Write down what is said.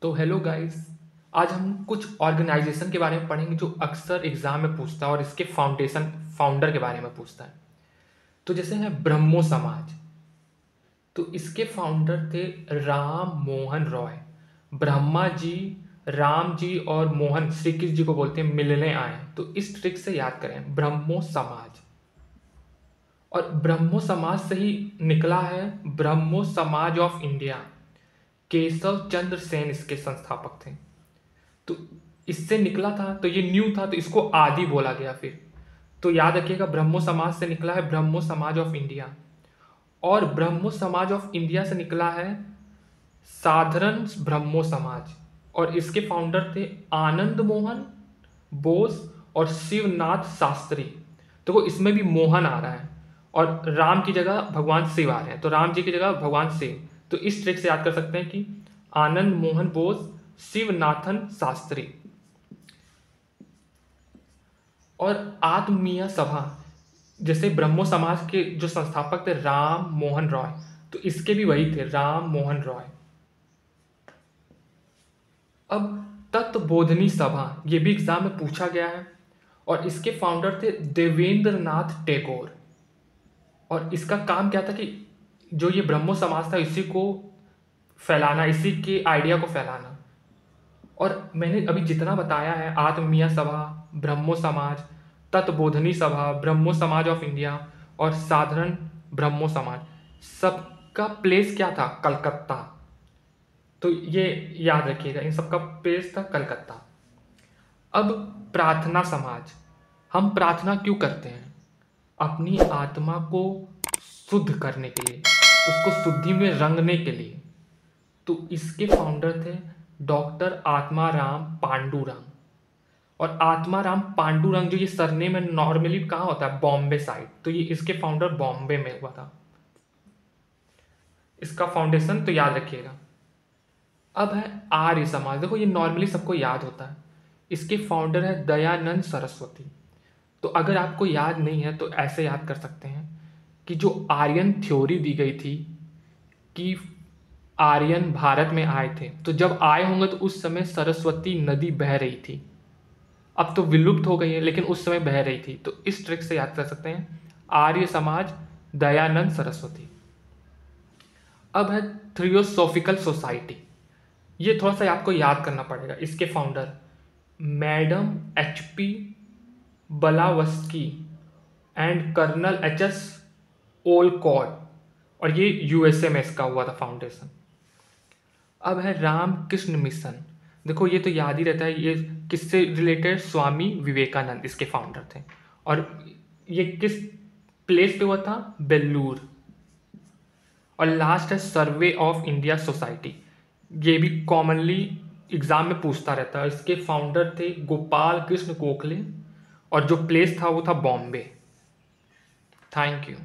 तो hello guys. आज हम कुछ ऑर्गेनाइजेशन के बारे में पढ़ेंगे जो अक्सर एग्जाम में पूछता है और इसके फाउंडर के बारे में पूछता है। तो जैसे है ब्रह्मो समाज। तो इसके फाउंडर थे राम मोहन रॉय। ब्रह्मा जी, राम जी और मोहन श्री कृष्ण जी को बोलते हैं मिलने आए, तो इस ट्रिक से याद करें ब्रह्मो समाज। और ब्रह्मो समाज से ही निकला है ब्रह्मो समाज ऑफ इंडिया। केशव चंद्र सेन इसके संस्थापक थे। तो इससे निकला था, तो ये न्यू था, तो इसको आदि बोला गया फिर। तो याद रखिएगा ब्रह्मो समाज से निकला है ब्रह्मो समाज ऑफ इंडिया। और ब्रह्मो समाज ऑफ इंडिया से निकला है साधारण ब्रह्मो समाज। और इसके फाउंडर थे आनंद मोहन बोस और शिवनाथ शास्त्री। तो वो इसमें भी मोहन आ रहा है और राम की जगह भगवान शिव आ रहे हैं, तो राम जी की जगह भगवान शिव। तो इस ट्रिक से याद कर सकते हैं कि आनंद मोहन बोस, शिवनाथन शास्त्री। और आत्मीय सभा, जैसे ब्रह्मो समाज के जो संस्थापक थे राम मोहन रॉय, तो इसके भी वही थे राम मोहन रॉय। अब तत्वबोधनी सभा, ये भी एग्जाम में पूछा गया है और इसके फाउंडर थे देवेंद्र नाथ टैगोर। और इसका काम क्या था कि जो ये ब्रह्मो समाज था इसी को फैलाना, इसी के आइडिया को फैलाना। और मैंने अभी जितना बताया है आत्मीय सभा, ब्रह्मो समाज, तत्वबोधनी सभा, ब्रह्मो समाज ऑफ इंडिया और साधारण ब्रह्मो समाज, सबका प्लेस क्या था? कलकत्ता। तो ये याद रखिएगा, इन सबका प्लेस था कलकत्ता। अब प्रार्थना समाज, हम प्रार्थना क्यों करते हैं? अपनी आत्मा को शुद्ध करने के लिए, उसको शुद्धि में रंगने के लिए। तो इसके फाउंडर थे डॉक्टर आत्माराम पांडुरंग। और आत्माराम पांडुरंग जो ये सरनेम में नॉर्मली कहाँ होता है? बॉम्बे साइड। तो ये इसके फाउंडर बॉम्बे में हुआ था। इसका फाउंडेशन तो याद रखिएगा। अब है आर्य समाज। देखो ये नॉर्मली सबको याद होता है। इसके फाउंडर है दयानंद सरस्वती। तो अगर आपको याद नहीं है तो ऐसे याद कर सकते हैं कि जो आर्यन थ्योरी दी गई थी कि आर्यन भारत में आए थे, तो जब आए होंगे तो उस समय सरस्वती नदी बह रही थी। अब तो विलुप्त हो गई है, लेकिन उस समय बह रही थी। तो इस ट्रिक से याद कर सकते हैं आर्य समाज, दयानंद सरस्वती। अब है थियोसॉफिकल सोसाइटी। ये थोड़ा सा आपको याद करना पड़ेगा। इसके founder madam HP Blavatsky and colonel HS Olcott. और ये USA में इसका हुआ था फाउंडेशन। अब है रामकृष्ण मिशन। देखो ये तो याद ही रहता है, ये किससे रिलेटेड? स्वामी विवेकानंद इसके फाउंडर थे। और ये किस प्लेस पे हुआ था? बेल्लूर। और लास्ट है सर्वे ऑफ इंडिया सोसाइटी। ये भी कॉमनली एग्जाम में पूछता रहता है। इसके फाउंडर थे गोपाल कृष्ण गोखले और जो प्लेस था वो था बॉम्बे। Thank you.